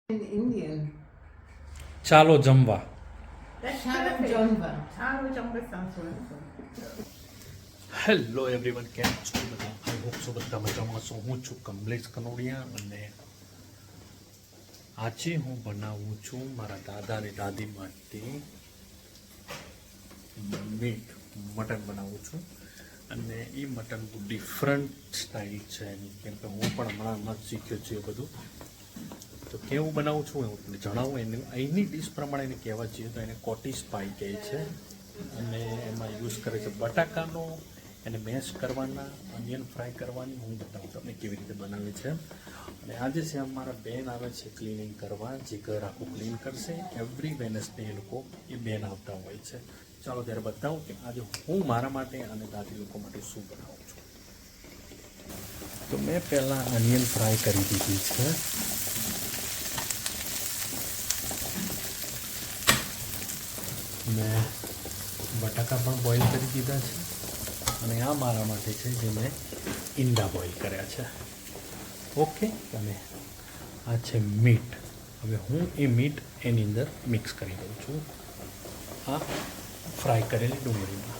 in Indian. ચાલો જમવા. That's Charu perfect. Jamba. Charu Jamba sounds wonderful. Hello everyone, કેમ છો બધા? આઈ હોપ સો બધા મજામાં છો. હું છું કમલેશ કનોડિયા અને આજે હું બનાવું છું મારા દાદા અને દાદી માટે મટન બનાવું છું. અને એ મટન બહુ ડિફરન્ટ સ્ટાઇલ છે એની, કેમ કે હું પણ હમણાં શીખ્યો છું એ બધું. તો કેવું બનાવું છું હું તમને જણાવું. અહીંની ડીશ પ્રમાણે એને કહેવા જઈએ તો એને કોટીસ પાઈ કહે છે. અને એમાં યુઝ કરે છે બટાકાનો, એને મેશ કરવાના, ઓનિયન ફ્રાય કરવાની. હું બતાવું તમને કેવી રીતે બનાવે છે. અને આજે છે અમારા બેન આવે છે ક્લિનિંગ કરવા, જે ઘર આખું ક્લીન કરશે. એવરી વેનસડે એ લોકો એ બેન આવતા હોય છે. ચાલો ત્યારે બતાવું કે આજે હું મારા માટે અને દાદી લોકો માટે શું બનાવું છું. તો મેં પહેલાં ઓનિયન ફ્રાય કરી દીધી છે. મેં બટાકા પણ બોઇલ કરી દીધા છે. અને આ મારા માટે છે જે મેં ઈંડા બોઇલ કર્યા છે. ઓકે, અને આ છે મીટ. હવે હું એ મીટ એની અંદર મિક્સ કરી દઉં છું આ ફ્રાય કરેલી ડુંગળીમાં.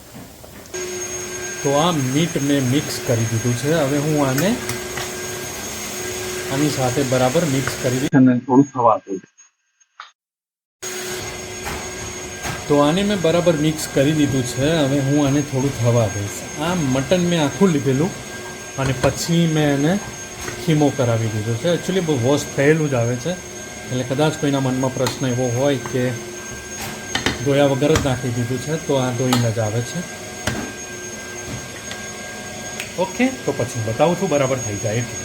તો આ મીટ મેં મિક્સ કરી દીધું છે. હવે હું આની સાથે બરાબર મિક્સ કરી દઈશ અને થોડું થવા દઈશ. તો આને મેં બરાબર મિક્સ કરી દીધું છે. હવે હું આને થોડું થવા દઈશ. આ મટન મેં આખું લીધેલું અને પછી મેં એને ખીમો કરાવી દીધો છે. એકચ્યુઅલી બહુ વોશ થયેલું જ આવે છે, એટલે કદાચ કોઈના મનમાં પ્રશ્ન એવો હોય કે ધોયા વગર જ નાખી દીધું છે, તો આ ધોઈને જ આવે છે. ઓકે, તો પછી બતાવું છું બરાબર થઈ જાય એટલે.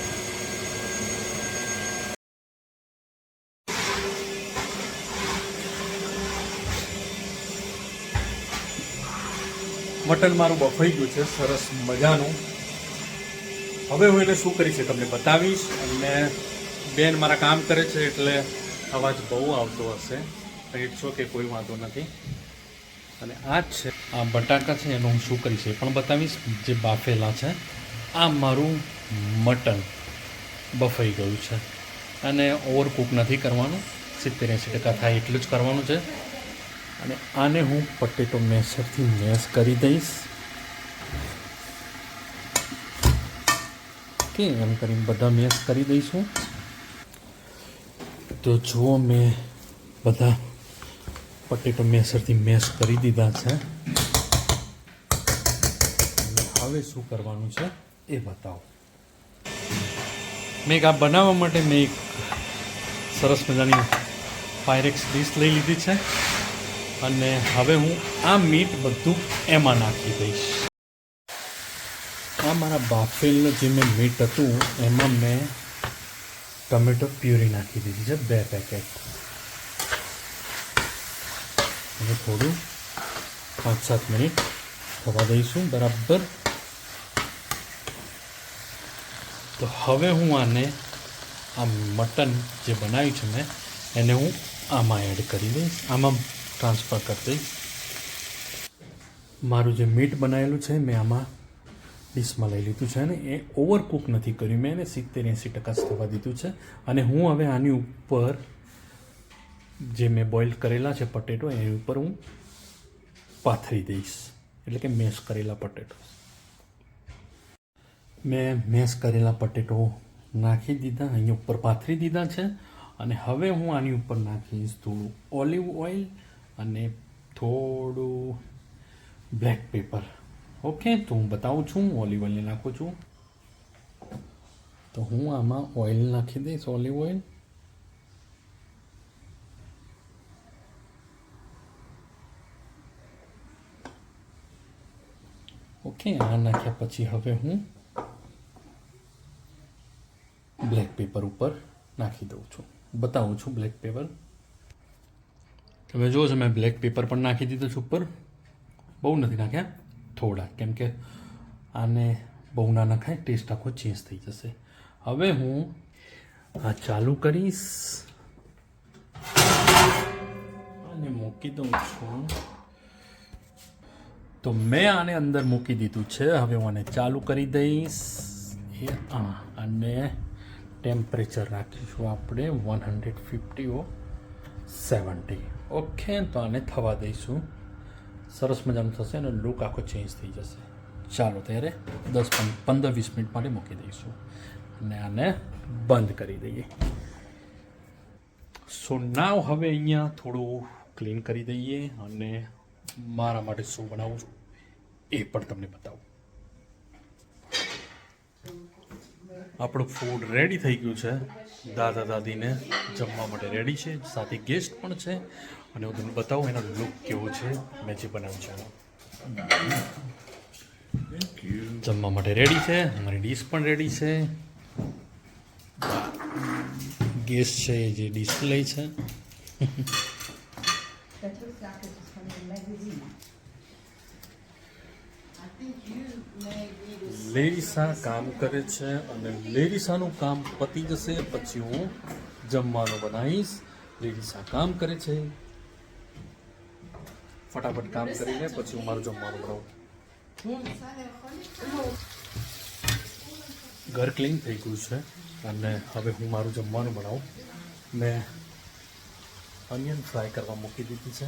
મટન મારું બફાઈ ગયું છે સરસ મજાનું. હવે હું એને શું કરીશ એ તમને બતાવીશ. અને બેન મારા કામ કરે છે એટલે અવાજ બહુ આવતો હશે, ઇટ્સ ઓકે, કોઈ વાંધો નથી. અને આ જ છે આ બટાકા છે, એનું હું શું કરીશ એ પણ બતાવીશ, જે બાફેલા છે. આ મારું મટન બફાઈ ગયું છે અને ઓવરકુક નથી કરવાનું, 70-80% થાય એટલું જ કરવાનું છે. અને આને હું પટેટો મેશરથી મેશ કરી દઈશ. ઓકે, એમ કરીને બધા મેશ કરી દઈશું. તો જુઓ, મેં બધા પટેટો મેશરથી મેશ કરી દીધા છે. હવે શું કરવાનું છે એ બતાવો. મેં આ બનાવવા માટે મેં એક સરસ મજાની પાયરેક્સ ડીશ લઈ લીધી છે. અને હવે હું આ મીટ બધું એમાં નાખી દઈશ. આ મારા બાફેલનું જે મેં મીટ હતું એમાં મેં ટમેટો પ્યુરી નાખી દીધી છે, 2 પેકેટ. અને થોડું 5-7 મિનિટ થવા દઈશું બરાબર. તો હવે હું આ મટન જે બનાવ્યું છે મેં એને હું આમાં એડ કરી દઈશ, આમાં ટ્રાન્સફર કરી દઈશ. મારું જે મીટ બનાવેલું છે મેં આમાં ડીશમાં લઈ લીધું છે. અને એ ઓવરકુક નથી કર્યું, મેં એને 70-80% જ થવા દીધું છે. અને હું હવે આની ઉપર જે મેં બોઇલ કરેલા છે પટેટો એની ઉપર હું પાથરી દઈશ, એટલે કે મેશ કરેલા પટેટો. મેં મેશ કરેલા પટેટો નાખી દીધા, અહીં ઉપર પાથરી દીધા છે. અને હવે હું આની ઉપર નાખીશ થોડું ઓલિવ ઓઇલ અને થોડું બ્લેક પેપર. ઓકે, તો હું બતાવું છું. ઓલિવ ઓઇલ નાખું છું. તો હું આમાં ઓઇલ નાખી દઈશ, ઓલિવ ઓઇલ. ઓકે, આ નાખ્યા પછી હવે હું બ્લેક પેપર ઉપર નાખી દઉં છું, બતાવું છું બ્લેક પેપર. તમે જુઓ છો મેં બ્લેક પેપર પણ નાખી દીધું છે ઉપર. બહુ નથી નાખ્યા, થોડા, કેમ કે આને બહુ ના નખાય, ટેસ્ટ આખો ચેન્જ થઈ જશે. હવે હું આ ચાલુ કરીશ અને મૂકી દઉં છું. તો મેં આને અંદર મૂકી દીધું છે. હવે હું આને ચાલુ કરી દઈશ અને ટેમ્પરેચર રાખીશું આપણે 150 ઓ 70. ઓકે, તો આને થવા દઈશું. સરસ મજાનું થશે અને લુક આખો ચેન્જ થઈ જશે. ચાલો ત્યારે 10-15-20 મિનિટ માટે મૂકી દઈશું અને આને બંધ કરી દઈએ. સો નાવ હવે અહીંયા થોડું ક્લીન કરી દઈએ અને મારા માટે શું બનાવું છું એ પણ તમને બતાવું. આપણું ફૂડ રેડી થઈ ગયું છે. દાદા દાદીને જમવા માટે રેડી છે, સાથે ગેસ્ટ પણ છે અને હું તમને બતાવું એનો લુક કેવો છે મેં જે બનાવ્યું છે એનો. જમવા માટે રેડી છે, અમારી ડીશ પણ રેડી છે. ગેસ્ટ છે જે ડીશ લે છે. That looks like it is from the magazine. I think you may read a લેરીસા કામ કરે છે અને લેરીસાનું કામ પતી જશે પછી હું જમવાનું બનાવીશ. લેરીસા કામ કરે છે, ફટાફટ કામ કરીને પછી હું મારું જમવાનું બનાવું. ઘર ક્લીન થઈ ગયું છે અને હવે હું મારું જમવાનું બનાવું. મેં ઓનિયન ફ્રાય કરવા મૂકી દીધી છે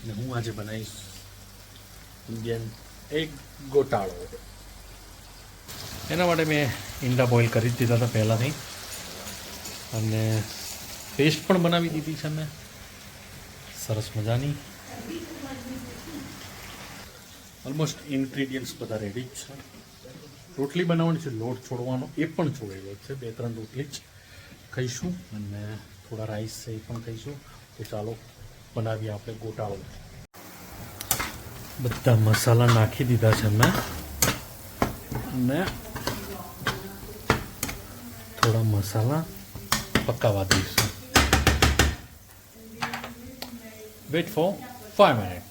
અને હું આજે બનાવીશ ઇન્ડિયન એગ ગોટાળો. એના માટે મેં ઈંડા બોઇલ કરી જ દીધા હતા પહેલાંથી અને પેસ્ટ પણ બનાવી દીધી છે મેં સરસ મજાની. ઓલમોસ્ટ ઇન્ગ્રીડિયન્ટ્સ બધા રેડી જ છે. રોટલી બનાવવાની છે, લોટ છોડવાનો એ પણ છોડેલો છે. 2-3 રોટલી જ ખાઈશું અને થોડા રાઈસ છે એ પણ ખાઈશું. તો ચાલો બનાવીએ આપણે ગોટાળો. બધા મસાલા નાખી દીધા છે મેં અને થોડા મસાલા પકાવવા દઈશું. Wet four 5 minute.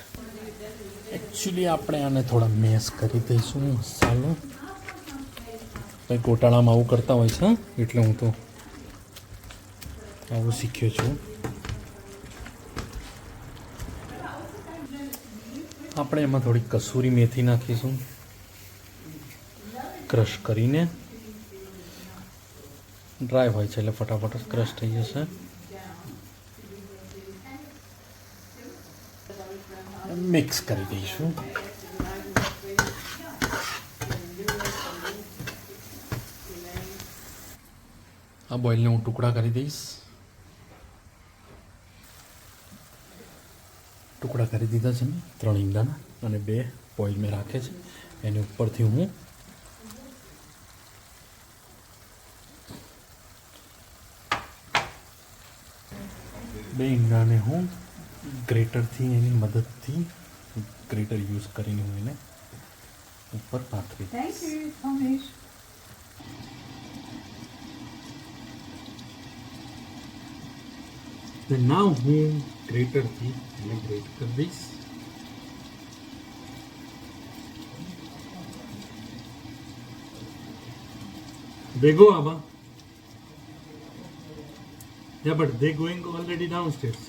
એકચ્યુઅલી આપણે આને થોડા મેશ કરી દઈશું મસાલો. ભાઈ ગોટાળામાં આવું કરતા હોય છે એટલે હું તો આવું શીખ્યો છું. આપણે એમાં થોડી કસૂરી મેથી નાખીશું ક્રશ કરીને. ડ્રાય હોય છે એટલે ફટાફટ ક્રશ થઈ જશે. મિક્સ કરી દઈશું. આ બોઇલને હું ટુકડા કરી દઈશ. ટુકડા કરી દીધા છે મેં 3 ઈંડાના અને 2 બોઇલ મેં રાખે છે. એની ઉપરથી હું બે ઈંડાને હું ગ્રેટરથી એની મદદથી ગ્રેટર યુઝ કરીને હું એને ઉપર પાથરી દઈશ. Thank you, Thomas. નાવ હું ગ્રેટરથી એને ગ્રેટ કરી દઈશ. They go, Abba. Yeah, but they going already downstairs.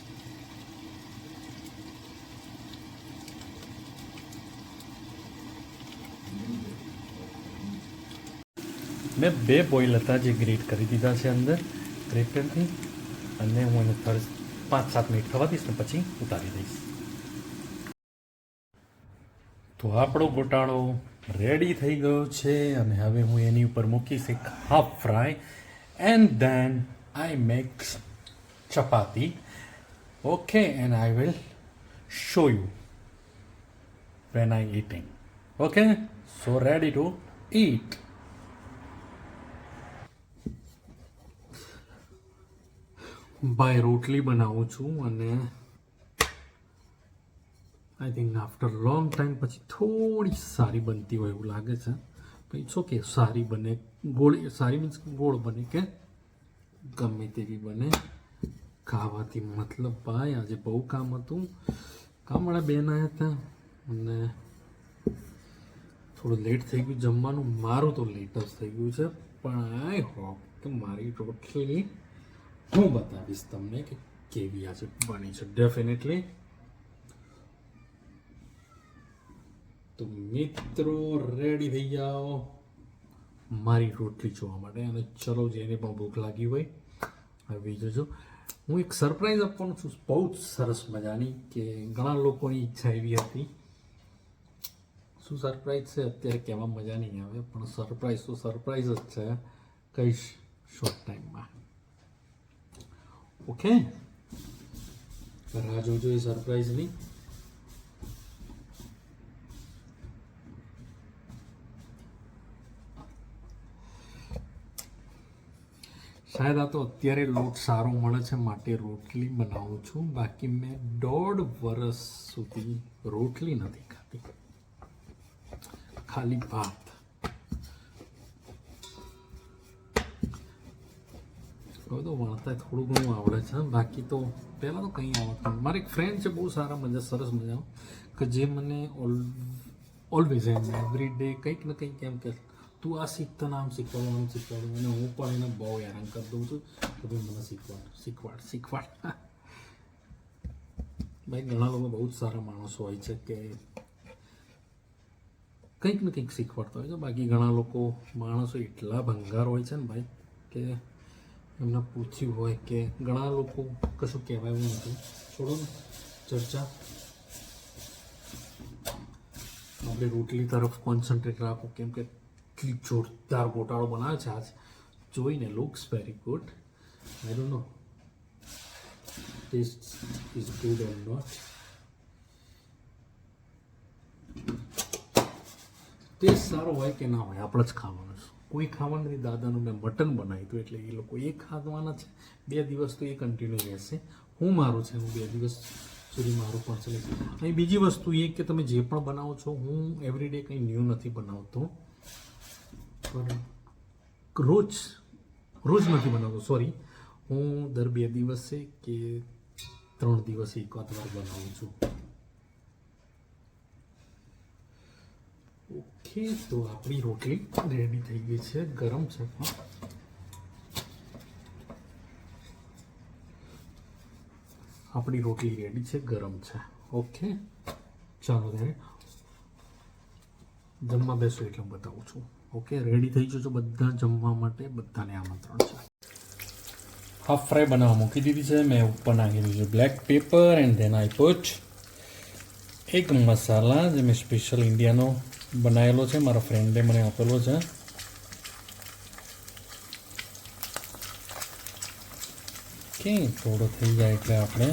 મેં 2 બોઇલ હતા જે ગ્રેટ કરી દીધા છે અંદર ગ્રેટરથી અને હું એને 5-7 મિનિટ થવા દઈશ ને પછી ઉતારી દઈશ. તો આપણો ગોટાળો રેડી થઈ ગયો છે અને હવે હું એની ઉપર મૂકીશ એક half fry and then I make chapati. Okay, and I will show you when I eating. Okay, so ready to eat. ભાઈ રોટલી બનાવું છું અને I think after long time પછી થોડી સારી બનતી હોય એવું લાગે છે. પણ ઇટ્સ ઓકે, સારી બને. ગોળ સારી મીન્સ ગોળ બને કે ગમે તેવી બને. ખાવાથી મતલબ ભાઈ આજે બહુ કામ હતું. કામવાળા બેન આવ્યા હતા અને થોડું લેટ થઈ ગયું જમવાનું. મારું તો લેટ જ થઈ ગયું છે પણ આઈ હોપ કે મારી રોટલી હું બતાવીશ તમને કે કેવી આજે બની છે. ડેફિનેટલી. તો મિત્રો રેડી થઈ જાઓ. મારી રોટલી જોવા માટે. અને ચલો જેને પણ ભૂખ લાગી હોય આવી જજો. હું એક સરપ્રાઈઝ આપવાનું છું બહુ જ સરસ મજાની, કે ઘણા લોકોની ઈચ્છા એવી હતી. શું સરપ્રાઈઝ છે અત્યારે કહેવા મજા નહીં આવે, પણ સરપ્રાઈઝ તો સરપ્રાઈઝ જ છે, કહીશ શોર્ટ ટાઈમમાં. ઓકે, રાહ જોજો એ સરપ્રાઈઝની. શાયદ આ તો અત્યારે લોટ સારો મળે છે માટે રોટલી બનાવું છું, બાકી મેં 1.5 વર્ષ સુધી રોટલી નથી ખાધી, ખાલી ભાત. હવે તો વણતા થોડું ઘણું આવડે છે, બાકી તો પહેલાં તો કંઈ આવડતું. મારે એક ફ્રેન્ડ છે બહુ સારા મજા સરસ મજાનો, કે જે મને ઓલવેઝ એવરી ડે કંઈક ને કંઈક એમ કે તું આ શીખતો ને આમ શીખવાડું આમ શીખવાડું, અને હું પણ એને બહુ હેરાન કરી દઉં છું કે ભાઈ મને શીખવાડ. ભાઈ ઘણા લોકો બહુ જ સારા માણસો હોય છે કે કંઈક ને કંઈક શીખવાડતા હોય છે, બાકી ઘણા લોકો માણસો એટલા ભંગાર હોય છે ને ભાઈ, કે એમને પૂછ્યું હોય કે ઘણા લોકો કશું કહેવાય એવું નથી. છોડો ને ચર્ચા, આપણે રોટલી તરફ કોન્સન્ટ્રેટ રાખો, કેમ કે એટલી જોરદાર ગોટાળો બનાવે છે આજ, જોઈને looks very good. I don't know taste is good or not. Taste સારો હોય કે ના હોય આપણે જ ખાવાનું છે, કોઈ ખાવાનું નથી. દાદાનું મેં મટન બનાવ્યું હતું એટલે એ લોકો એ ખાવાના છે. 2 દિવસ તો એ કન્ટિન્યુ રહેશે. હું મારું છે, હું 2 દિવસ સુધી મારું પણ ચાલે. અને બીજી વસ્તુ એ કે તમે જે પણ બનાવો છો, હું એવરીડે કંઈ ન્યૂ નથી બનાવતો, પણ રોજ નથી બનાવતો, સોરી. હું દર 2 દિવસે કે 3 દિવસે એકાદ વાર બનાવું છું. ઓકે, તો આપણી રોટલી રેડી થઈ ગઈ છે, ગરમ છે. આપણી રોટલી રેડી છે, ગરમ છે. ઓકે, ચાલો ત્યારે જમવા બેસો એટલે હું બતાવું છું. ઓકે, રેડી થઈ જજો બધા જમવા માટે, બધાને આમંત્રણ છે. હાફ ફ્રાય બનાવવા મૂકી દીધી છે મેં. ઉપર નાખી દીધું black paper and then I put એક મસાલા જે મેં સ્પેશિયલ ઇન્ડિયાનો બનાવેલો છે, મારા ફ્રેન્ડે મને આપેલો છે. ઓકે, થોડો થઈ જાય એટલે આપણે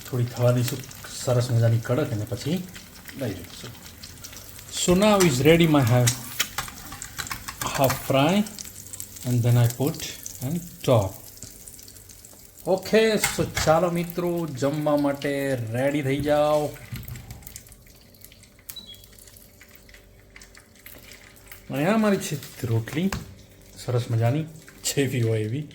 થોડી થવા દઈશું સરસ મજાની કડક, અને પછી લઈ લઈશું. So now is ready my half fry and then I put on top. Okay, so ચાલો મિત્રો જમવા માટે રેડી થઈ જાઓ. અને આ મારી છે રોટલી સરસ મજાની, જેવી હોય એવી.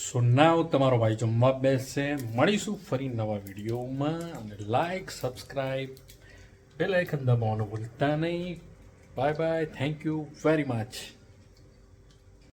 સો નાવ તમારો ભાઈ જમવા બેસશે. મળીશું ફરી નવા વિડીયોમાં, અને લાઈક, સબસ્ક્રાઈબ, બેલ આઇકન દબાવવાનું ભૂલતા નહીં. Bye bye, thank you very much.